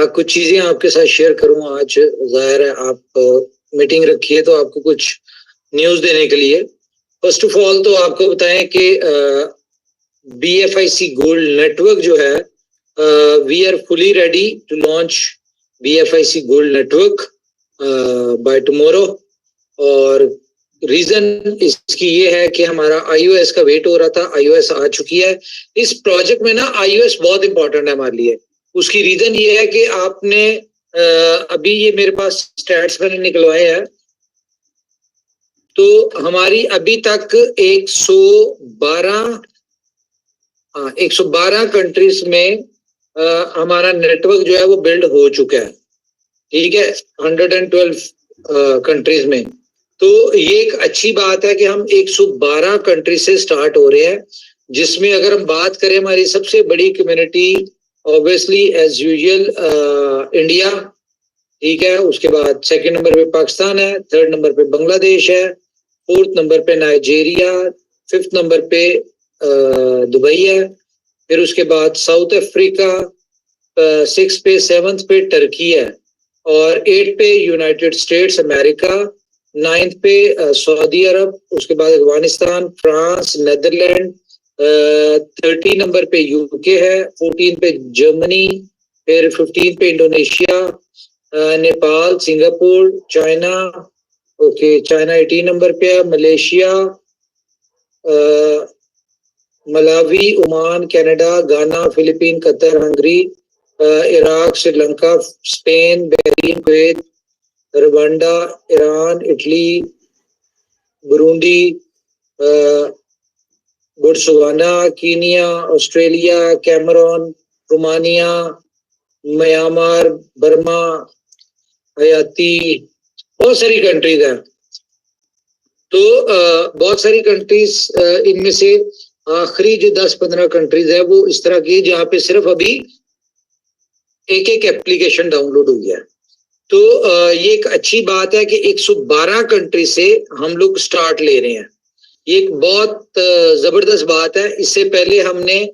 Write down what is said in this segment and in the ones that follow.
कुछ चीजें आपके साथ शेयर करूं आज। जाहिर है आप मीटिंग रखी है तो आपको कुछ न्यूज देने के लिए। फर्स्ट ऑफ ऑल तो आपको बताएं कि BFIC गोल्ड नेटवर्क जो है, we are fully ready to launch BFIC gold network by tomorrow. और रीजन इसकी ये है कि हमारा iOS का वेट हो रहा था, iOS आ चुकी है। इस प्रोजेक्ट में ना iOS बहुत इंपॉर्टेंट है हमारे लिए। उसकी रीजन ये है कि आपने अभी ये मेरे पास स्टैट्स मैंने निकलवाए हैं, तो हमारी अभी तक 112 कंट्रीज में हमारा नेटवर्क जो है वो बिल्ड हो चुका है। ठीक है, 112 कंट्रीज में। तो ये एक अच्छी बात है कि हम 112 कंट्री से स्टार्ट हो रहे हैं, जिसमें अगर हम बात करें हमारी सबसे बड़ी community obviously as usual India. ठीक है, उसके बाद सेकंड नंबर पे पाकिस्तान है, थर्ड नंबर पे बांग्लादेश है, फोर्थ नंबर पे नाइजीरिया, फिफ्थ नंबर पे दुबई है, फिर उसके बाद साउथ अफ्रीका, सिक्स पे सेवंथ पे टर्की है, और 8 पे यूनाइटेड स्टेट्स अमेरिका, 9th पे सऊदी अरब, उसके बाद अफगानिस्तान, फ्रांस, नेदरलैंड, 13 नंबर पे यूके है, 14 पे जर्मनी, फिर 15 पे Indonesia, Nepal, Singapore, China, okay China 18 number पे है, Malaysia, Malawi, Oman, Canada, Ghana, Philippine, Qatar, Hungary, Iraq, Sri Lanka, Spain, Bahrain, Kuwait, Rwanda, Iran, Italy, Burundi, Botswana, Kenya, Australia, Cameroon, Romania, Myanmar, Burma, हयाती, बहुत सारी countries हैं। तो बहुत सारी कंट्रीज, इनमें से आखिरी जो 10-15 कंट्रीज है वो इस तरह की जहाँ पे सिर्फ अभी एक एप्लीकेशन डाउनलोड हुई है। तो ये एक अच्छी बात है कि 112 कंट्री से हम लोग स्टार्ट ले रहे हैं। ये एक बहुत जबरदस्त बात है। इससे पहले हमने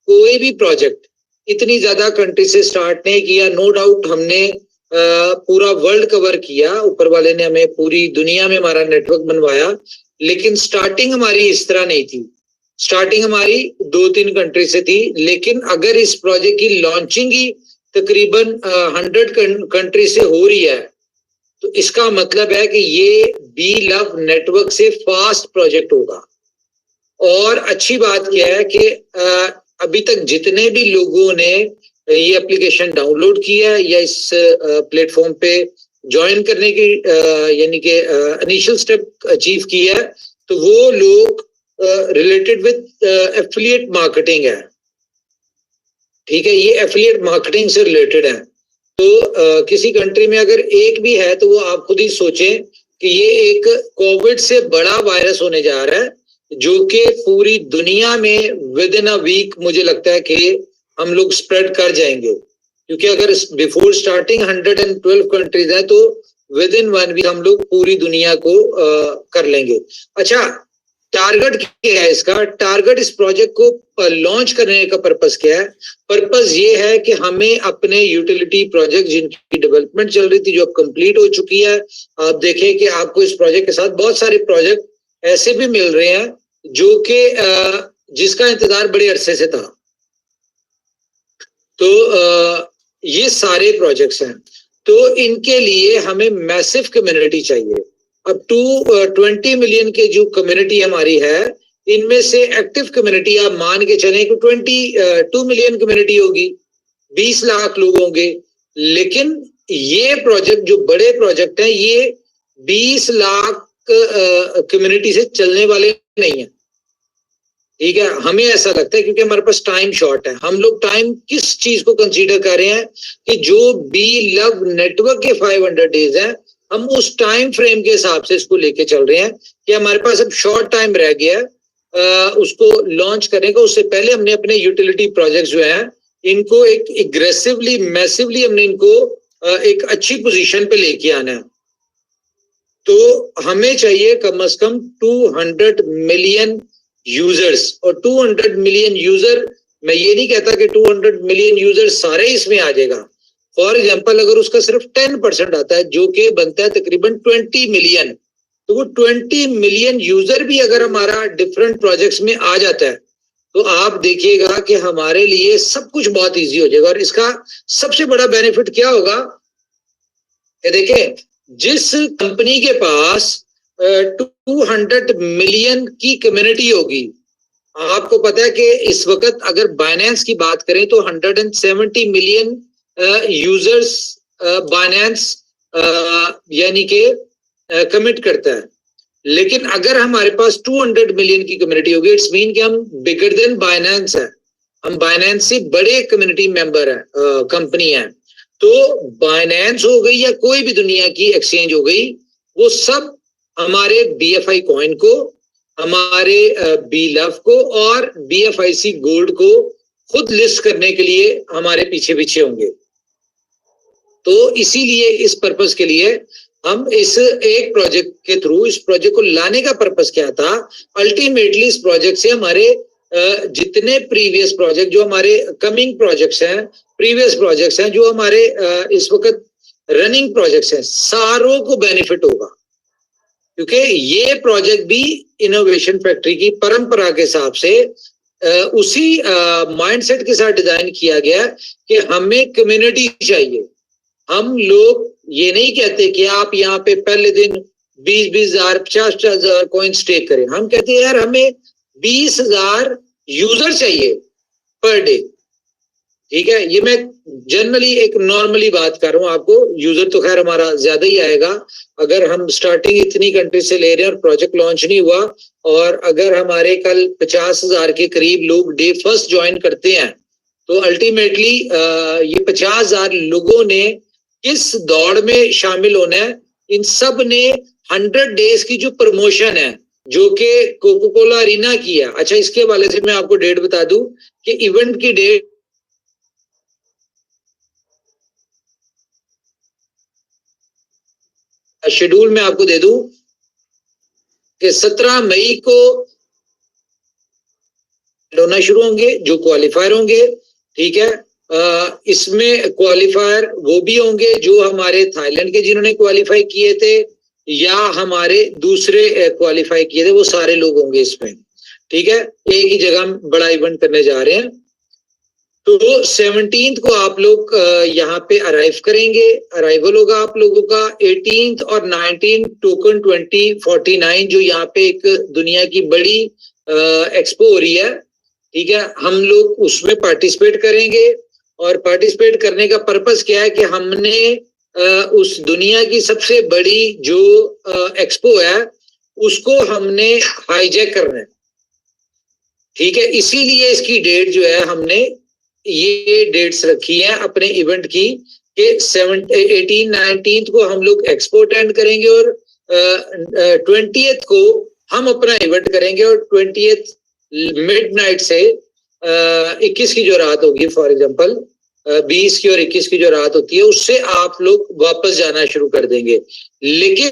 कोई भी प्रोजेक्ट इतनी ज्यादा कंट्री से स्टार्ट नहीं किया। नो डाउट हमने पूरा वर्ल्ड कवर किया, ऊपर वाले ने हमें पूरी दुनिया में हमारा नेटवर्क बनवाया, लेकिन स्टार्टिंग हमारी इस तरह नहीं थी। स्टार्टिंग हमारी 2-3 कंट्री से थी, लेकिन अगर इस प्रोजेक्ट की लॉन्चिंग ही तकरीबन 100 कंट्री से हो रही है, तो इसका मतलब है कि ये बी लव नेटवर्क से फास्ट प्रोजेक्ट होगा। और अच्छी बात क्या है कि अभी तक जितने भी लोगों ने ये एप्लीकेशन डाउनलोड किया है या इस प्लेटफॉर्म पे ज्वाइन करने की यानी कि इनिशियल स्टेप अचीव किया है, तो वो लोग रिलेटेड विद एफिलिएट मार्केटिंग है। ठीक है, ये एफिलिएट मार्केटिंग से रिलेटेड है। तो किसी कंट्री में अगर एक भी है तो वो आप खुद ही सोचें कि ये एक कोविड से बड़ा वायरस होने जा रहा है, जो कि पूरी दुनिया में विद इन अ वीक मुझे लगता है कि हम लोग स्प्रेड कर जाएंगे। क्योंकि अगर बिफोर स्टार्टिंग 112 कंट्रीज है तो विद इन 1 वीक हम लोग पूरी दुनिया को कर लेंगे। अच्छा, टारगेट क्या है इसका? टारगेट इस प्रोजेक्ट को लॉन्च करने का पर्पस क्या है? पर्पस ये है कि हमें अपने यूटिलिटी प्रोजेक्ट जिनकी डेवलपमेंट चल रही थी, जो अब कंप्लीट हो चुकी है, आप देखें कि आपको इस प्रोजेक्ट के साथ बहुत सारे प्रोजेक्ट ऐसे भी मिल रहे हैं जो कि जिसका इंतजार बड़े अरसे से था। तो ये सारे प्रोजेक्ट्स हैं। तो इनके लिए हमें मैसिव कम्युनिटी चाहिए। अब 20 मिलियन के जो कम्युनिटी हमारी है, इनमें से एक्टिव कम्युनिटी आप मान के चलें कि 22 मिलियन कम्युनिटी होगी, 20 लाख लोग होंगे। लेकिन ये प्रोजेक्ट जो बड़े प्रोजेक्ट हैं, ये 20 लाख कम्युनिटी से चलने वाले नहीं है। ठीक है, हमें ऐसा लगता है क्योंकि हमारे पास टाइम शॉर्ट है। हम लोग टाइम किस चीज को कंसीडर कर रहे हैं कि जो बी लव नेटवर्क के 500 डेज हैं, हम उस टाइम फ्रेम के हिसाब से इसको लेके चल रहे हैं कि हमारे पास अब शॉर्ट टाइम रह गया है उसको लॉन्च करने का। उससे पहले हमने अपने यूटिलिटी प्रोजेक्ट्स जो हैं, इनको एक एग्रेसिवली मैसिवली हमने इनको एक अच्छी पोजीशन पे लेके आना है। तो हमें चाहिए कम से कम 200 मिलियन यूजर्स। और 200 मिलियन यूजर, मैं ये नहीं कहता कि 200 मिलियन यूजर सारे इसमें आ जाएगा। फॉर एग्जाम्पल अगर उसका सिर्फ 10% आता है, जो कि बनता है तकरीबन 20 मिलियन, तो वो 20 मिलियन यूजर भी अगर हमारा डिफरेंट प्रोजेक्ट्स में आ जाता है, तो आप देखिएगा कि हमारे लिए सब कुछ बहुत इजी हो जाएगा। और इसका सबसे बड़ा बेनिफिट क्या होगा कि देखिए, जिस कंपनी के पास 200 मिलियन की कम्युनिटी होगी, आपको पता है कि इस वक्त अगर बाइनेंस की बात करें तो 170 मिलियन यूजर्स बाइनेंस यानी कि कमिट करता है। लेकिन अगर हमारे पास 200 मिलियन की कम्युनिटी होगी, इट्स मीन कि हम बिगर देन बाइनेंस है, हम बाइनेंस से बड़े कम्युनिटी मेंबर है, कंपनी है। तो बाइनेंस हो गई या कोई भी दुनिया की एक्सचेंज हो गई, वो सब हमारे BFI कॉइन को, हमारे BLUF को और BFIC गोल्ड को खुद लिस्ट करने के लिए हमारे पीछे पीछे होंगे। तो इसीलिए इस पर्पस के लिए हम इस एक प्रोजेक्ट के थ्रू, इस प्रोजेक्ट को लाने का पर्पस क्या था, अल्टीमेटली इस प्रोजेक्ट से हमारे जितने प्रीवियस प्रोजेक्ट, जो हमारे कमिंग प्रोजेक्ट्स हैं, प्रीवियस प्रोजेक्ट्स हैं, जो हमारे इस वक्त रनिंग प्रोजेक्ट्स हैं, सारों को बेनिफिट होगा। क्योंकि ये प्रोजेक्ट भी इनोवेशन फैक्ट्री की परंपरा के हिसाब से उसी माइंडसेट के साथ डिजाइन किया गया कि हमें कम्युनिटी चाहिए। हम लोग ये नहीं कहते कि आप यहाँ पे पहले दिन 20,000 50,000 कॉइन स्टेक करें, हम कहते हैं यार हमें 20,000 यूजर चाहिए पर डे। ठीक है, ये मैं जनरली एक नॉर्मली बात कर रहा हूँ, आपको यूजर तो खैर हमारा ज्यादा ही आएगा। अगर हम स्टार्टिंग इतनी कंट्री से ले रहे हैं और प्रोजेक्ट लॉन्च नहीं हुआ, और अगर हमारे कल 50,000 के करीब लोग डे फर्स्ट ज्वाइन करते हैं, तो अल्टीमेटली ये 50,000 लोगों ने किस दौड़ में शामिल होना है। इन सब ने 100 डेज की जो प्रमोशन है, जो कि कोका कोला अरीना की है। अच्छा, इसके हवाले से मैं आपको डेट बता दूं कि इवेंट की डेट शेड्यूल में आपको दे दूं कि 17 मई को होना शुरू होंगे जो क्वालिफायर होंगे। ठीक है, इसमें क्वालिफायर वो भी होंगे जो हमारे थाईलैंड के जिन्होंने क्वालिफाई किए थे, या हमारे दूसरे क्वालिफाई किए थे, वो सारे लोग होंगे इसमें। ठीक है, एक ही जगह बड़ा इवेंट करने जा रहे हैं। तो 17 को आप लोग यहाँ पे अराइव करेंगे, अराइवल होगा आप लोगों का 18 और 19 टोकन 2049, जो यहाँ पे एक दुनिया की बड़ी एक्सपो हो रही है। ठीक है, हम लोग उसमें पार्टिसिपेट करेंगे, और पार्टिसिपेट करने का पर्पस क्या है कि हमने उस दुनिया की सबसे बड़ी जो एक्सपो है उसको हमने हाईजैक करना है। ठीक है, इसीलिए इसकी डेट जो है हमने ये डेट्स रखी है अपने इवेंट की कि 18-19 को हम लोग एक्सपो अटेंड करेंगे, और 20th को हम अपना इवेंट करेंगे, और 20th मिडनाइट से 21 की जो रात होगी, फॉर एग्जांपल 20 की और 21 की जो रात होती है, उससे आप लोग वापस जाना शुरू कर देंगे। लेकिन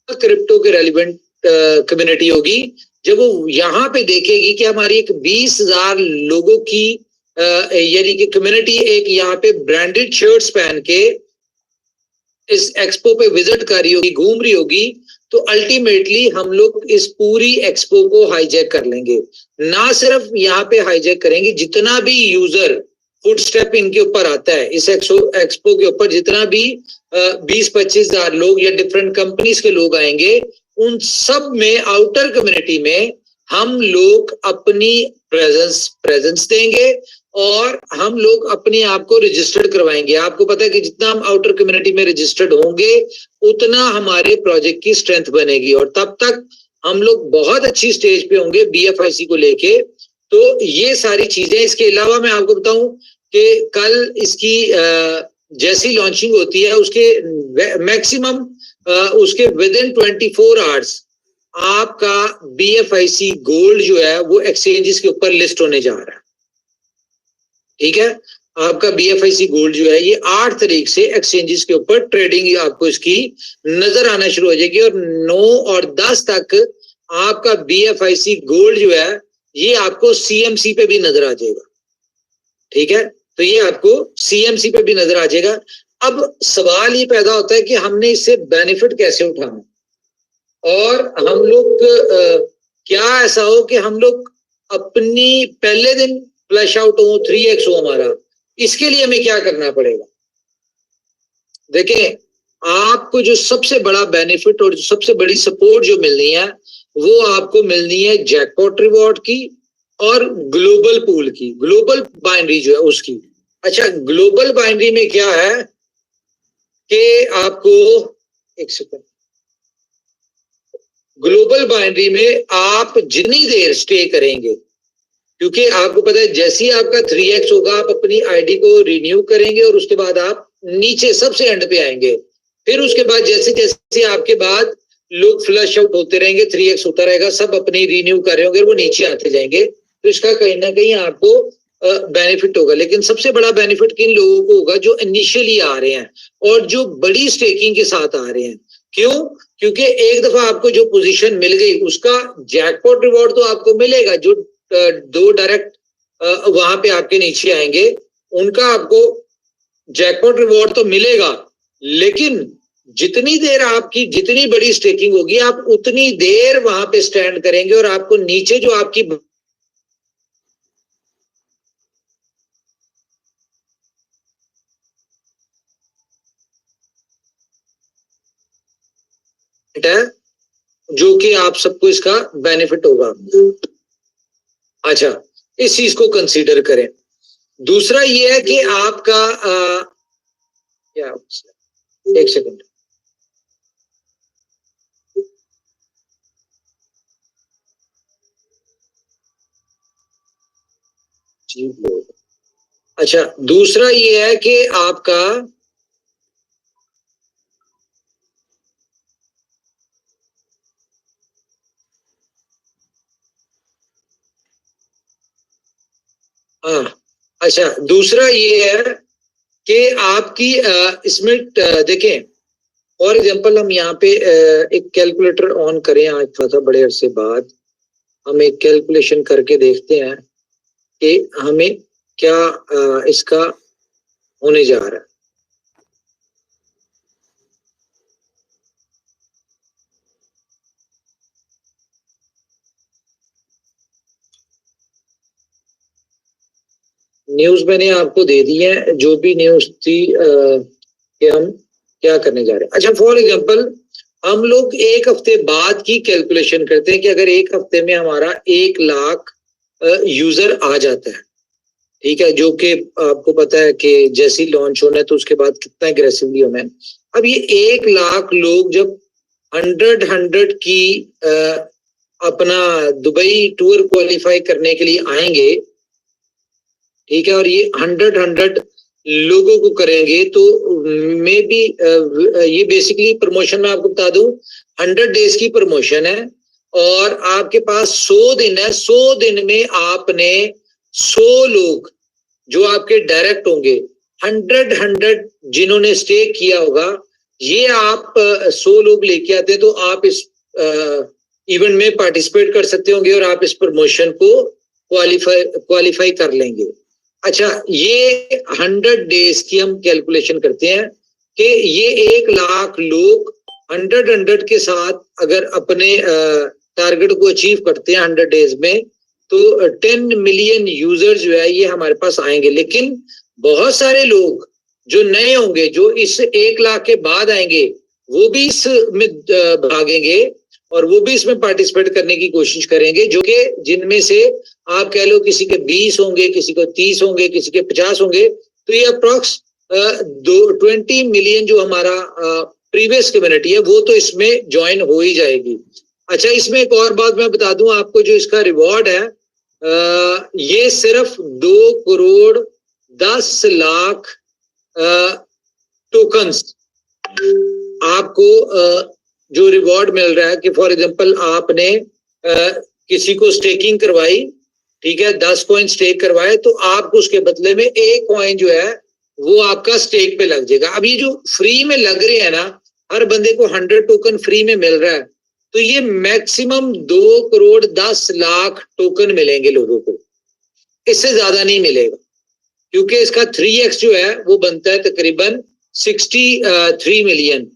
क्रिप्टो के रेलिवेंट कम्युनिटी होगी, जब वो यहाँ पे देखेगी कि हमारी एक 20,000 लोगों की यानी कि कम्युनिटी एक यहाँ पे ब्रांडेड शर्ट्स पहन के इस एक्सपो पे विजिट कर रही होगी, घूम रही होगी, तो अल्टीमेटली हम लोग इस पूरी एक्सपो को हाईजैक कर लेंगे। ना सिर्फ यहाँ पे हाईजैक करेंगे, जितना भी यूजर फुटस्टेप इनके ऊपर आता है, इस एक्सपो के ऊपर जितना भी 20-25 हजार लोग या डिफरेंट कंपनीज के लोग आएंगे, उन सब में आउटर कम्युनिटी में हम लोग अपनी प्रेजेंस देंगे, और हम लोग अपने आप को रजिस्टर्ड करवाएंगे। आपको पता है कि जितना हम आउटर कम्युनिटी में रजिस्टर्ड होंगे, उतना हमारे प्रोजेक्ट की स्ट्रेंथ बनेगी, और तब तक हम लोग बहुत अच्छी स्टेज पे होंगे BFIC को लेके। तो ये सारी चीजें, इसके अलावा मैं आपको बताऊं कि कल इसकी जैसी लॉन्चिंग होती है, उसके मैक्सिमम उसके विद इन 24 आवर्स आपका BFIC गोल्ड जो है वो एक्सचेंजेस के ऊपर लिस्ट होने जा रहा है। ठीक है, आपका BFIC गोल्ड जो है ये 8 तारीख से एक्सचेंजेस के ऊपर ट्रेडिंग आपको इसकी नजर आना शुरू हो जाएगी, और 9 और 10 तक आपका BFIC गोल्ड जो है ये आपको CMC पे भी नजर आ जाएगा। ठीक है, तो ये आपको CMC पे भी नजर आ जाएगा। अब सवाल ये पैदा होता है कि हमने इससे बेनिफिट कैसे उठाना, और हम लोग क्या ऐसा हो कि हम लोग अपनी पहले दिन फ्लैश आउट हो, 3x हो हमारा, इसके लिए हमें क्या करना पड़ेगा? देखें, आपको जो सबसे बड़ा बेनिफिट और जो सबसे बड़ी सपोर्ट जो मिलनी है वो आपको मिलनी है जैकपॉट रिवॉर्ड की और ग्लोबल पूल की, ग्लोबल बाइनरी जो है उसकी। अच्छा, ग्लोबल बाइनरी में क्या है कि आपको, एक सेकंड, ग्लोबल बाइनरी में आप जितनी देर स्टे करेंगे, क्योंकि आपको पता है जैसे ही आपका 3x होगा आप अपनी आईडी को रिन्यू करेंगे और उसके बाद आप नीचे सबसे एंड पे आएंगे। फिर उसके बाद जैसे जैसे आपके बाद लोग फ्लश आउट होते रहेंगे, 3x होता रहेगा, सब अपनी रिन्यू कर रहे होंगे, वो नीचे आते जाएंगे, तो इसका कहीं ना कहीं आपको बेनिफिट होगा। लेकिन सबसे बड़ा बेनिफिट किन लोगों को होगा? जो इनिशियली आ रहे हैं और जो बड़ी स्टेकिंग के साथ आ रहे हैं। क्यों? क्योंकि एक दफा आपको जो पोजीशन मिल गई उसका जैकपॉट रिवॉर्ड तो आपको मिलेगा, जो दो डायरेक्ट वहां पे आपके नीचे आएंगे उनका आपको जैकपॉट रिवॉर्ड तो मिलेगा, लेकिन जितनी देर आपकी जितनी बड़ी स्टेकिंग होगी आप उतनी देर वहां पे स्टैंड करेंगे और आपको नीचे जो आपकी है जो कि आप सबको इसका बेनिफिट होगा। अच्छा, इस चीज को कंसीडर करें। दूसरा ये है कि आपका क्या, एक सेकंड, अच्छा, दूसरा ये है कि आपका अच्छा, दूसरा ये है कि आपकी इसमें देखें, फॉर एग्जांपल हम यहाँ पे एक कैलकुलेटर ऑन करें, आज था बड़े अरसे बाद हम एक कैलकुलेशन करके देखते हैं कि हमें क्या इसका होने जा रहा है। न्यूज मैंने आपको दे दी है, जो भी न्यूज थी कि हम क्या करने जा रहे हैं। अच्छा, फॉर एग्जांपल हम लोग एक हफ्ते बाद की कैलकुलेशन करते हैं कि अगर एक हफ्ते में हमारा 1 लाख यूजर आ जाता है, ठीक है, जो कि आपको पता है कि जैसे ही लॉन्च होना है तो उसके बाद कितना एग्रेसिवली होना है। अब ये 1 लाख लोग जब 100 की अपना दुबई टूर क्वालिफाई करने के लिए आएंगे, ठीक है, और ये 100 लोगों को करेंगे, तो मे बी ये बेसिकली प्रमोशन में आपको बता दूं 100 डेज की प्रमोशन है और आपके पास 100 दिन है। 100 दिन में आपने 100 लोग जो आपके डायरेक्ट होंगे, 100 जिन्होंने स्टे किया होगा, ये आप 100 लोग लेके आते हैं तो आप इस इवेंट में पार्टिसिपेट कर सकते होंगे और आप इस प्रमोशन को क्वालिफाई कर लेंगे। अच्छा, ये 100 डेज की हम कैलकुलेशन करते हैं कि ये 1 लाख लोग 100 के साथ अगर अपने टारगेट को अचीव करते हैं 100 डेज में, तो 10 मिलियन यूजर जो है ये हमारे पास आएंगे। लेकिन बहुत सारे लोग जो नए होंगे, जो इस 1 लाख के बाद आएंगे, वो भी इसमें भागेंगे और वो भी इसमें पार्टिसिपेट करने की कोशिश करेंगे, जो कि जिनमें से आप कह लो किसी के 20 होंगे, किसी को 30 होंगे, किसी के 50 होंगे, तो ये अप्रोक्स 20 मिलियन जो हमारा प्रीवियस कम्युनिटी है वो तो इसमें ज्वाइन हो ही जाएगी। अच्छा, इसमें एक और बात मैं बता दूं आपको, जो इसका रिवॉर्ड है ये सिर्फ 2 करोड़ 10 लाख टोकन्स आपको जो रिवॉर्ड मिल रहा है कि फॉर एग्जांपल आपने किसी को स्टेकिंग करवाई, ठीक है, 10 कॉइन स्टेक करवाए, तो आपको उसके बदले में 1 कॉइन जो है वो आपका स्टेक पे लग जाएगा। अब ये जो फ्री में लग रहे हैं ना, हर बंदे को 100 टोकन फ्री में मिल रहा है, तो ये मैक्सिमम 2,10,00,000 टोकन मिलेंगे लोगों को, इससे ज्यादा नहीं मिलेगा, क्योंकि इसका 3x जो है वो बनता है तकरीबन 63 मिलियन।